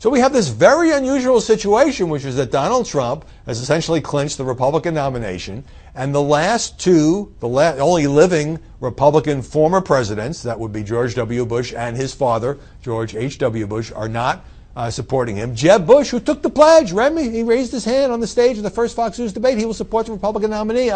So we have this very unusual situation, which is that Donald Trump has essentially clinched the Republican nomination, and the last two, only living Republican former presidents, that would be George W. Bush and his father, George H.W. Bush, are not supporting him. Jeb Bush, who took the pledge, Remy, he raised his hand on the stage in the first Fox News debate. He will support the Republican nominee.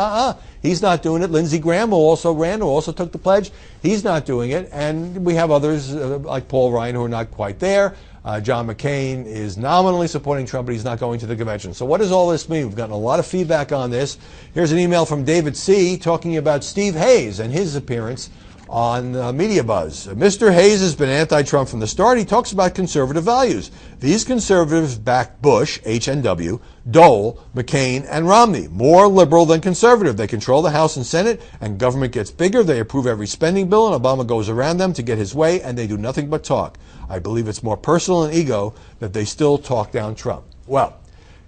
He's not doing it. Lindsey Graham, who also took the pledge, he's not doing it. And we have others like Paul Ryan who are not quite there. John McCain is nominally supporting Trump, but he's not going to the convention. So what does all this mean? We've gotten a lot of feedback on this. Here's an email from David C. talking about Steve Hayes and his appearance on Media Buzz. Mr. Hayes has been anti-Trump from the start. He talks about conservative values. These conservatives back Bush, HNW, Dole, McCain, and Romney. More liberal than conservative. They control the House and Senate, and government gets bigger. They approve every spending bill, and Obama goes around them to get his way, and they do nothing but talk. I believe it's more personal and ego that they still talk down Trump. Well,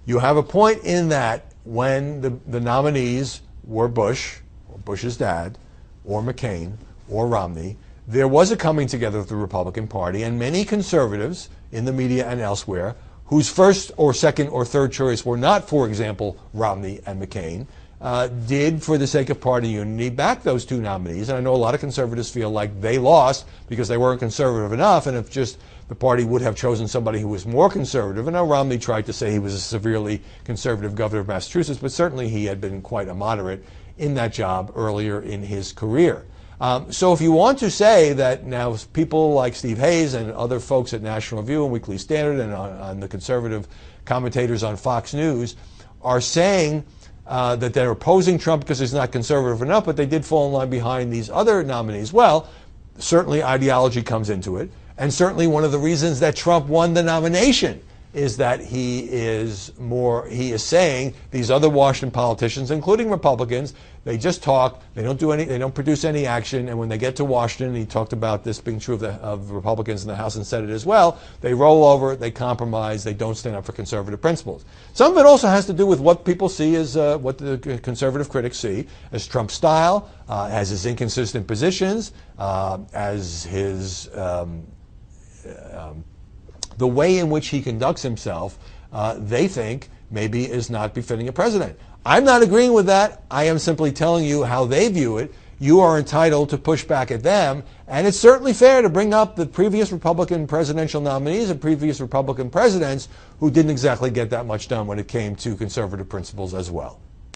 you have a point in that when the nominees were Bush, or Bush's dad, or McCain, or Romney, there was a coming together of the Republican Party, and many conservatives in the media and elsewhere, whose first or second or third choice were not, for example, Romney and McCain, did, for the sake of party unity, back those two nominees. And I know a lot of conservatives feel like they lost because they weren't conservative enough, and if just the party would have chosen somebody who was more conservative. And now Romney tried to say he was a severely conservative governor of Massachusetts, but certainly he had been quite a moderate in that job earlier in his career. So if you want to say that now people like Steve Hayes and other folks at National Review and Weekly Standard and on the conservative commentators on Fox News are saying that they're opposing Trump because he's not conservative enough, but they did fall in line behind these other nominees, well, certainly ideology comes into it. And certainly one of the reasons that Trump won the nomination is that he is saying these other Washington politicians, including Republicans, they just talk, they don't produce any action, and when they get to Washington, he talked about this being true of Republicans in the House and Senate as well, they roll over, they compromise, they don't stand up for conservative principles. Some of it also has to do with what people see as, what the conservative critics see as Trump's style, as his inconsistent positions, as his the way in which he conducts himself, they think maybe is not befitting a president. I'm not agreeing with that. I am simply telling you how they view it. You are entitled to push back at them, and it's certainly fair to bring up the previous Republican presidential nominees and previous Republican presidents who didn't exactly get that much done when it came to conservative principles as well.